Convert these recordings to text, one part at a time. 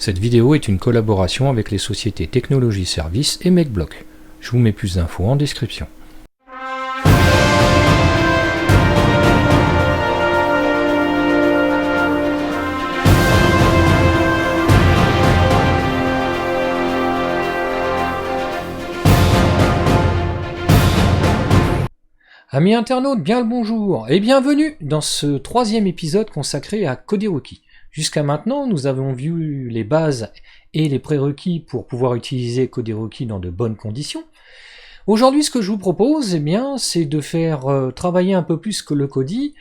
Cette vidéo est une collaboration avec les sociétés Technologie Service et MakeBlock. Je vous mets plus d'infos en description. Amis internautes, bien le bonjour et bienvenue dans ce troisième épisode consacré à Codiroki. Jusqu'à maintenant, nous avons vu les bases et les prérequis pour pouvoir utiliser Codiroki dans de bonnes conditions. Aujourd'hui, ce que je vous propose, c'est de faire travailler un peu plus que le Kodi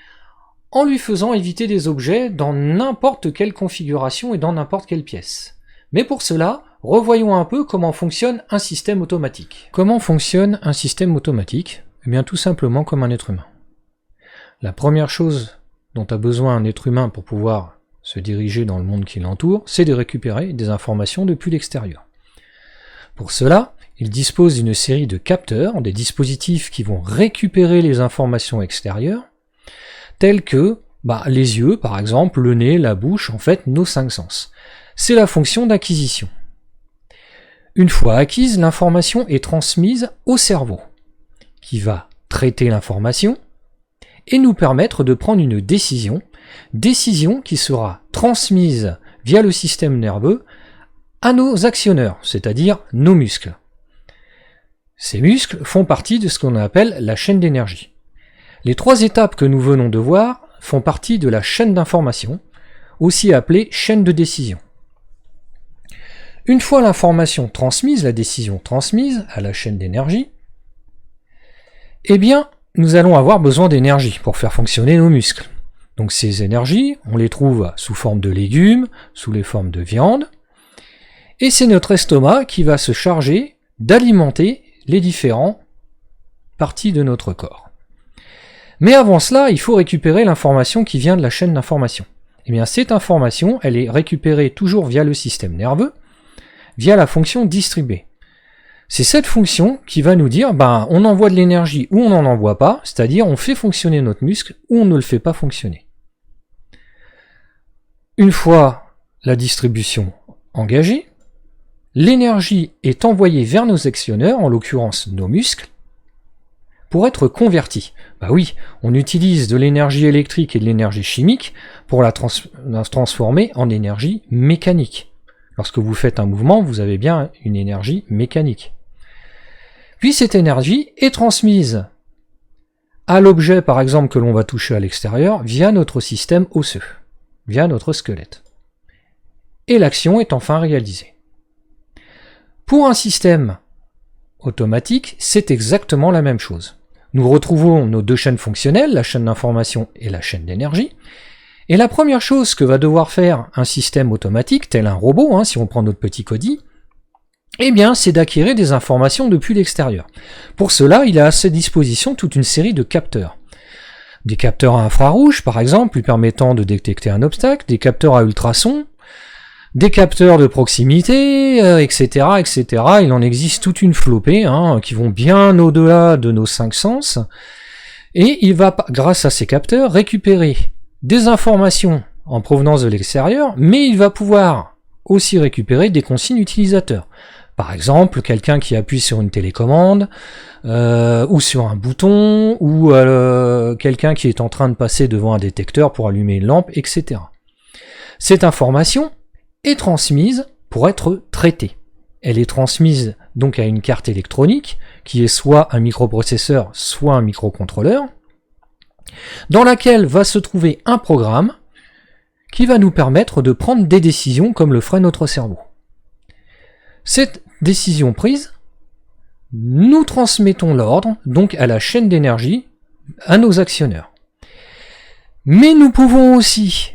en lui faisant éviter des objets dans n'importe quelle configuration et dans n'importe quelle pièce. Mais pour cela, revoyons un peu comment fonctionne un système automatique. Comment fonctionne un système automatique ? Tout simplement comme un être humain. La première chose dont a besoin un être humain pour pouvoir se diriger dans le monde qui l'entoure, c'est de récupérer des informations depuis l'extérieur. Pour cela, il dispose d'une série de capteurs, des dispositifs qui vont récupérer les informations extérieures, tels que les yeux, par exemple, le nez, la bouche, en fait, nos cinq sens. C'est la fonction d'acquisition. Une fois acquise, l'information est transmise au cerveau, qui va traiter l'information et nous permettre de prendre une décision qui sera transmise via le système nerveux à nos actionneurs, c'est-à-dire nos muscles. Ces muscles font partie de ce qu'on appelle la chaîne d'énergie. Les trois étapes que nous venons de voir font partie de la chaîne d'information, aussi appelée chaîne de décision. Une fois l'information transmise, la décision transmise à la chaîne d'énergie, nous allons avoir besoin d'énergie pour faire fonctionner nos muscles. Donc ces énergies, on les trouve sous forme de légumes, sous les formes de viande, et c'est notre estomac qui va se charger d'alimenter les différentes parties de notre corps. Mais avant cela, il faut récupérer l'information qui vient de la chaîne d'information. Cette information, elle est récupérée toujours via le système nerveux, via la fonction distribuer. C'est cette fonction qui va nous dire on envoie de l'énergie ou on n'en envoie pas, c'est-à-dire on fait fonctionner notre muscle ou on ne le fait pas fonctionner. Une fois la distribution engagée, l'énergie est envoyée vers nos actionneurs, en l'occurrence nos muscles, pour être convertie. On utilise de l'énergie électrique et de l'énergie chimique pour la transformer en énergie mécanique. Lorsque vous faites un mouvement, vous avez bien une énergie mécanique. Puis cette énergie est transmise à l'objet, par exemple, que l'on va toucher à l'extérieur, via notre système osseux, via notre squelette. Et l'action est enfin réalisée. Pour un système automatique, c'est exactement la même chose. Nous retrouvons nos deux chaînes fonctionnelles, la chaîne d'information et la chaîne d'énergie. Et la première chose que va devoir faire un système automatique, tel un robot, si on prend notre petit Kodi, c'est d'acquérir des informations depuis l'extérieur. Pour cela, il a à sa disposition toute une série de capteurs. Des capteurs à infrarouge, par exemple, lui permettant de détecter un obstacle, des capteurs à ultrasons, des capteurs de proximité, etc., etc. Il en existe toute une flopée, qui vont bien au-delà de nos cinq sens. Et il va, grâce à ces capteurs, récupérer des informations en provenance de l'extérieur, mais il va pouvoir aussi récupérer des consignes utilisateurs. Par exemple, quelqu'un qui appuie sur une télécommande, ou sur un bouton, ou quelqu'un qui est en train de passer devant un détecteur pour allumer une lampe, etc. Cette information est transmise pour être traitée. Elle est transmise donc à une carte électronique, qui est soit un microprocesseur, soit un microcontrôleur, dans laquelle va se trouver un programme qui va nous permettre de prendre des décisions comme le ferait notre cerveau. Cette décision prise, nous transmettons l'ordre donc à la chaîne d'énergie, à nos actionneurs. Mais nous pouvons aussi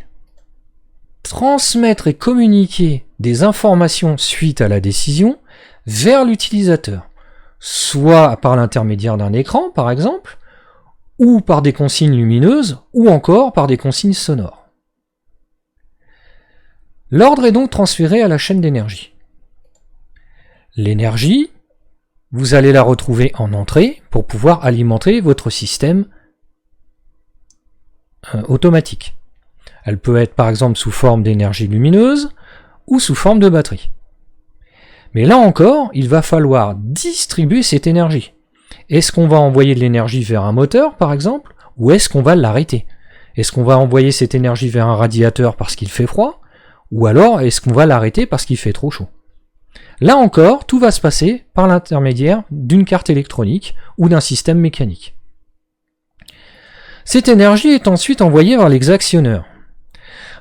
transmettre et communiquer des informations suite à la décision vers l'utilisateur, soit par l'intermédiaire d'un écran par exemple, ou par des consignes lumineuses, ou encore par des consignes sonores. L'ordre est donc transféré à la chaîne d'énergie. L'énergie, vous allez la retrouver en entrée pour pouvoir alimenter votre système automatique. Elle peut être par exemple sous forme d'énergie lumineuse, ou sous forme de batterie. Mais là encore, il va falloir distribuer cette énergie. Est-ce qu'on va envoyer de l'énergie vers un moteur, par exemple, ou est-ce qu'on va l'arrêter? Est-ce qu'on va envoyer cette énergie vers un radiateur parce qu'il fait froid, ou alors est-ce qu'on va l'arrêter parce qu'il fait trop chaud? Là encore, tout va se passer par l'intermédiaire d'une carte électronique ou d'un système mécanique. Cette énergie est ensuite envoyée vers l'exactionneur.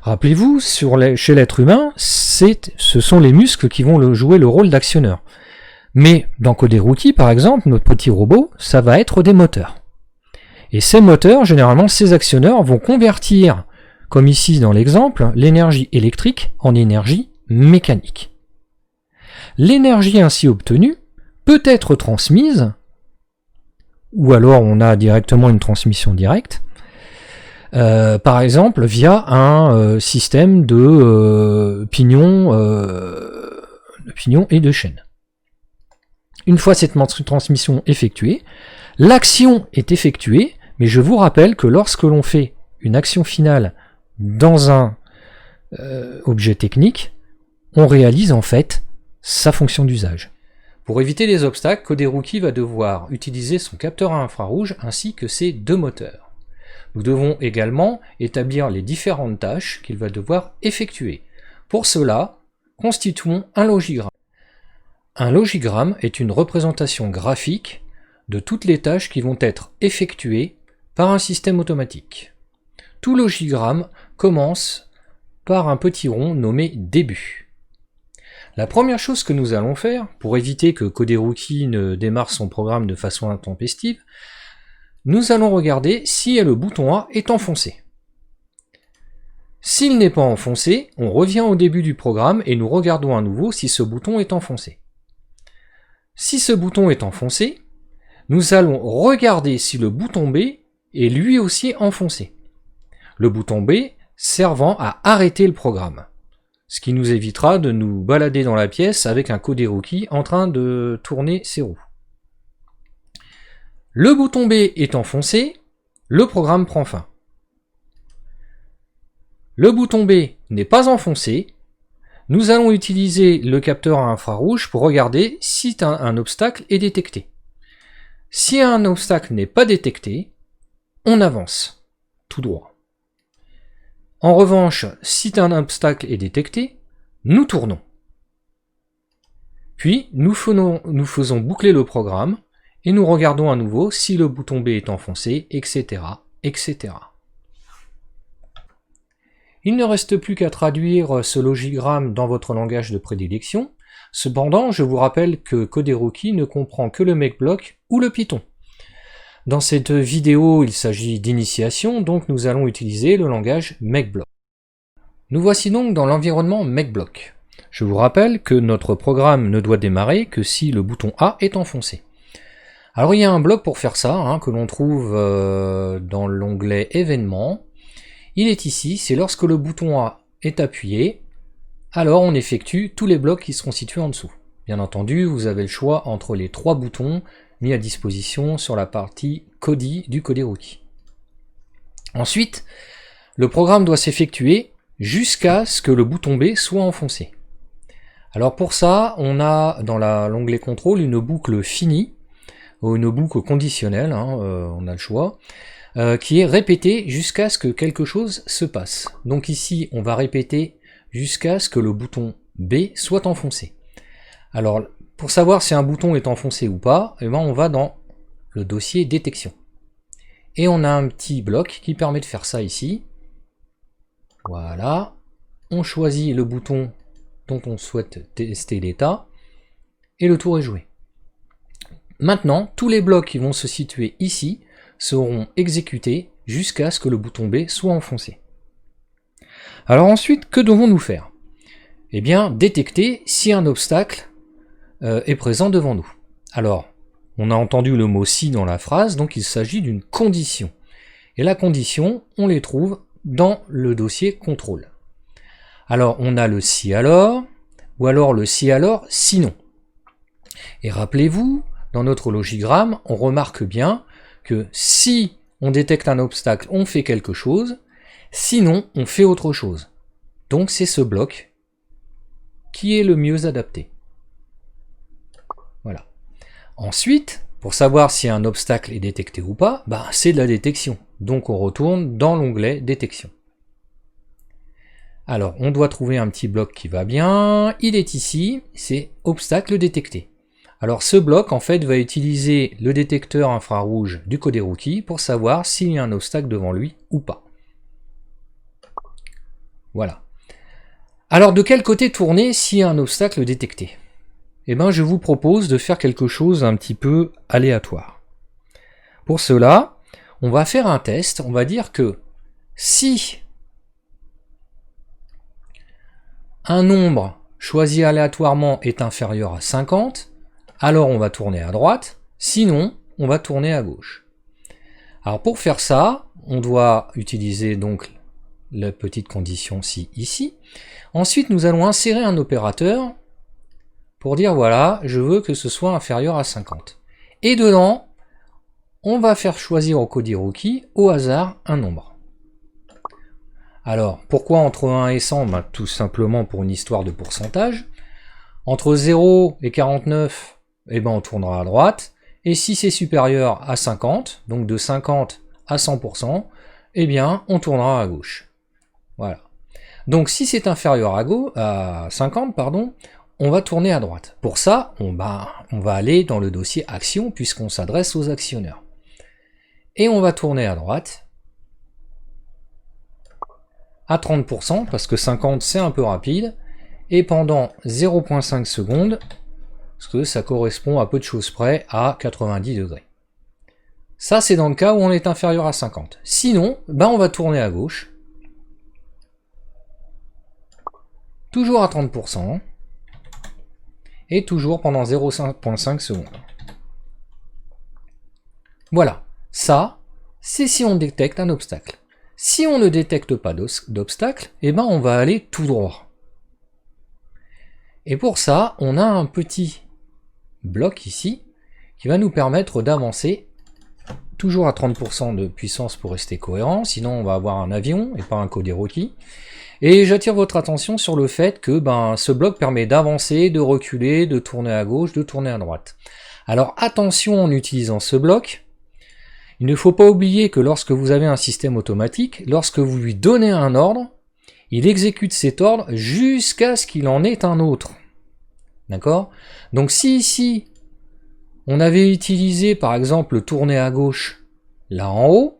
Rappelez-vous, chez l'être humain, ce sont les muscles qui vont jouer le rôle d'actionneur. Mais dans Code-Rookie, par exemple, notre petit robot, ça va être des moteurs. Et ces moteurs, généralement, ces actionneurs vont convertir, comme ici dans l'exemple, l'énergie électrique en énergie mécanique. L'énergie ainsi obtenue peut être transmise, ou alors on a directement une transmission directe, par exemple via un système de pignons et de chaînes. Une fois cette transmission effectuée, l'action est effectuée, mais je vous rappelle que lorsque l'on fait une action finale dans un objet technique, on réalise en fait sa fonction d'usage. Pour éviter les obstacles, Code-Rookie va devoir utiliser son capteur à infrarouge ainsi que ses deux moteurs. Nous devons également établir les différentes tâches qu'il va devoir effectuer. Pour cela, constituons un logigramme. Un logigramme est une représentation graphique de toutes les tâches qui vont être effectuées par un système automatique. Tout logigramme commence par un petit rond nommé début. La première chose que nous allons faire, pour éviter que Code-Rookie ne démarre son programme de façon intempestive, nous allons regarder si le bouton A est enfoncé. S'il n'est pas enfoncé, on revient au début du programme et nous regardons à nouveau si ce bouton est enfoncé. Si ce bouton est enfoncé, nous allons regarder si le bouton B est lui aussi enfoncé. Le bouton B servant à arrêter le programme, ce qui nous évitera de nous balader dans la pièce avec un Code-Rookie en train de tourner ses roues. Le bouton B est enfoncé, le programme prend fin. Le bouton B n'est pas enfoncé, nous allons utiliser le capteur à infrarouge pour regarder si un obstacle est détecté. Si un obstacle n'est pas détecté, on avance, tout droit. En revanche, si un obstacle est détecté, nous tournons. Puis, nous faisons boucler le programme, et nous regardons à nouveau si le bouton B est enfoncé, etc., etc. Il ne reste plus qu'à traduire ce logigramme dans votre langage de prédilection. Cependant, je vous rappelle que Code-Rookie ne comprend que le MakeBlock ou le Python. Dans cette vidéo, il s'agit d'initiation, donc nous allons utiliser le langage MakeBlock. Nous voici donc dans l'environnement MakeBlock. Je vous rappelle que notre programme ne doit démarrer que si le bouton A est enfoncé. Alors il y a un bloc pour faire ça, que l'on trouve dans l'onglet événements. Il est ici, c'est lorsque le bouton A est appuyé, alors on effectue tous les blocs qui seront situés en dessous. Bien entendu, vous avez le choix entre les 3 boutons mis à disposition sur la partie Cody du Code-Rookie. Ensuite, le programme doit s'effectuer jusqu'à ce que le bouton B soit enfoncé. Alors pour ça, on a dans l'onglet contrôle une boucle finie, ou une boucle conditionnelle, on a le choix, qui est répétée jusqu'à ce que quelque chose se passe. Donc ici, on va répéter jusqu'à ce que le bouton B soit enfoncé. Alors, pour savoir si un bouton est enfoncé ou pas, on va dans le dossier détection. Et on a un petit bloc qui permet de faire ça ici. Voilà. On choisit le bouton dont on souhaite tester l'état, et le tour est joué. Maintenant, tous les blocs qui vont se situer ici seront exécutés jusqu'à ce que le bouton B soit enfoncé. Alors ensuite, que devons-nous faire? Eh bien, détecter si un obstacle est présent devant nous. Alors, on a entendu le mot « si » dans la phrase, donc il s'agit d'une condition. Et la condition, on les trouve dans le dossier contrôle. Alors, on a le « si alors », ou alors le « si alors, sinon ». Et rappelez-vous, dans notre logigramme, on remarque bien que si on détecte un obstacle, on fait quelque chose, sinon on fait autre chose. Donc c'est ce bloc qui est le mieux adapté. Voilà. Ensuite, pour savoir si un obstacle est détecté ou pas, bah, c'est de la détection. Donc on retourne dans l'onglet détection. Alors, on doit trouver un petit bloc qui va bien. Il est ici, c'est obstacle détecté. Alors ce bloc, en fait, va utiliser le détecteur infrarouge du Coderuki pour savoir s'il y a un obstacle devant lui ou pas. Voilà. Alors, de quel côté tourner s'il y a un obstacle détecté? Eh bien, je vous propose de faire quelque chose un petit peu aléatoire. Pour cela, on va faire un test. On va dire que si un nombre choisi aléatoirement est inférieur à 50, alors on va tourner à droite, sinon on va tourner à gauche. Alors pour faire ça, on doit utiliser donc la petite condition si ici. Ensuite nous allons insérer un opérateur pour dire voilà, je veux que ce soit inférieur à 50. Et dedans, on va faire choisir au Coderuki au hasard un nombre. Alors, pourquoi entre 1 et 100? Ben, tout simplement pour une histoire de pourcentage. Entre 0 et 49, eh ben, on tournera à droite. Et si c'est supérieur à 50, donc de 50 à 100%, eh bien, on tournera à gauche. Voilà. Donc, si c'est inférieur à 50, pardon, on va tourner à droite. Pour ça, on va aller dans le dossier Action, puisqu'on s'adresse aux actionneurs. Et on va tourner à droite. À 30%, parce que 50 c'est un peu rapide, et pendant 0,5 secondes, parce que ça correspond à peu de choses près à 90 degrés. Ça c'est dans le cas où on est inférieur à 50. Sinon, ben on va tourner à gauche, toujours à 30%, et toujours pendant 0,5 secondes. Voilà, ça, c'est si on détecte un obstacle. Si on ne détecte pas d'obstacle, eh ben on va aller tout droit. Et pour ça, on a un petit bloc ici qui va nous permettre d'avancer toujours à 30% de puissance pour rester cohérent, sinon on va avoir un avion et pas un Coderuki. Et j'attire votre attention sur le fait que ce bloc permet d'avancer, de reculer, de tourner à gauche, de tourner à droite. Alors attention en utilisant ce bloc, il ne faut pas oublier que lorsque vous avez un système automatique, lorsque vous lui donnez un ordre, il exécute cet ordre jusqu'à ce qu'il en ait un autre. D'accord? Donc si ici, on avait utilisé par exemple le tourner à gauche là en haut,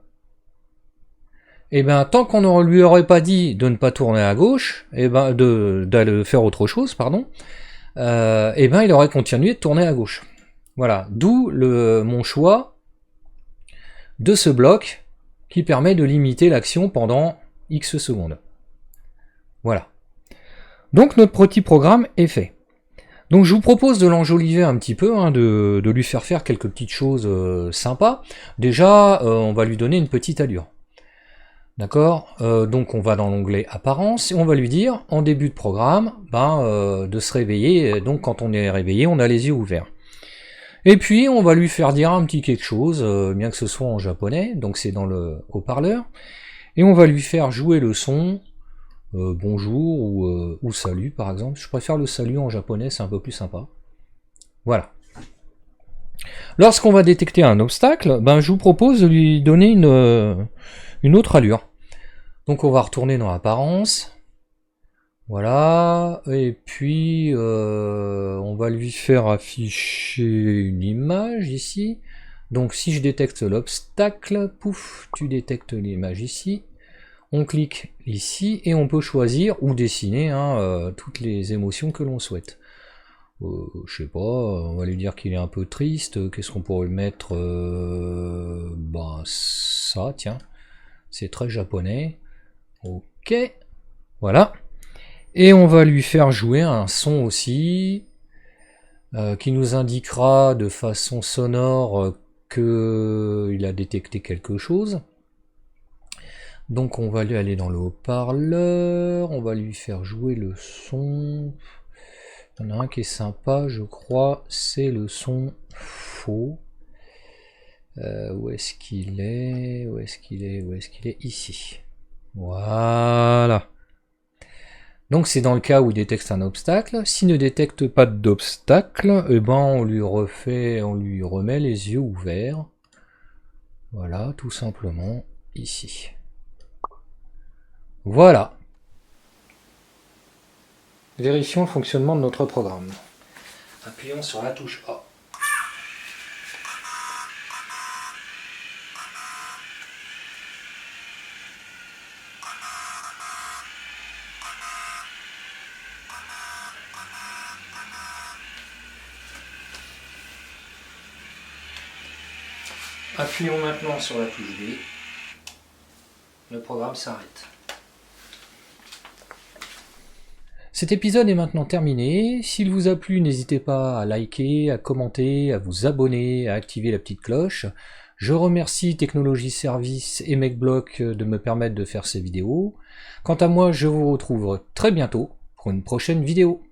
et bien tant qu'on ne lui aurait pas dit de ne pas tourner à gauche, et d'aller faire autre chose, pardon, et il aurait continué de tourner à gauche. Voilà, d'où mon choix de ce bloc qui permet de limiter l'action pendant X secondes. Voilà. Donc notre petit programme est fait. Donc je vous propose de l'enjoliver un petit peu, de lui faire quelques petites choses sympas. Déjà, on va lui donner une petite allure. D'accord? Donc on va dans l'onglet Apparence et on va lui dire, en début de programme, de se réveiller. Donc quand on est réveillé, on a les yeux ouverts. Et puis on va lui faire dire un petit quelque chose, bien que ce soit en japonais, donc c'est dans le haut-parleur, et on va lui faire jouer le son bonjour ou salut par exemple. Je préfère le salut en japonais, c'est un peu plus sympa. Voilà. Lorsqu'on va détecter un obstacle, je vous propose de lui donner une autre allure. Donc on va retourner dans Apparence. Voilà, et puis on va lui faire afficher une image ici. Donc si je détecte l'obstacle, pouf, tu détectes l'image ici. On clique ici et on peut choisir ou dessiner toutes les émotions que l'on souhaite. Je sais pas, on va lui dire qu'il est un peu triste. Qu'est-ce qu'on pourrait mettre ça, tiens, c'est très japonais. Ok, voilà. Et on va lui faire jouer un son aussi, qui nous indiquera de façon sonore qu'il a détecté quelque chose. Donc on va lui aller dans le haut-parleur, on va lui faire jouer le son. Il y en a un qui est sympa, je crois, c'est le son faux. Où est-ce qu'il est? Où est-ce qu'il est? Où est-ce qu'il est? Ici. Voilà. Donc c'est dans le cas où il détecte un obstacle. S'il ne détecte pas d'obstacle, eh ben on lui remet les yeux ouverts. Voilà, tout simplement ici. Voilà. Vérifions le fonctionnement de notre programme. Appuyons sur la touche A. Appuyons maintenant sur la touche B. Le programme s'arrête. Cet épisode est maintenant terminé. S'il vous a plu, n'hésitez pas à liker, à commenter, à vous abonner, à activer la petite cloche. Je remercie Technologie Service et MechBlock de me permettre de faire ces vidéos. Quant à moi, je vous retrouve très bientôt pour une prochaine vidéo.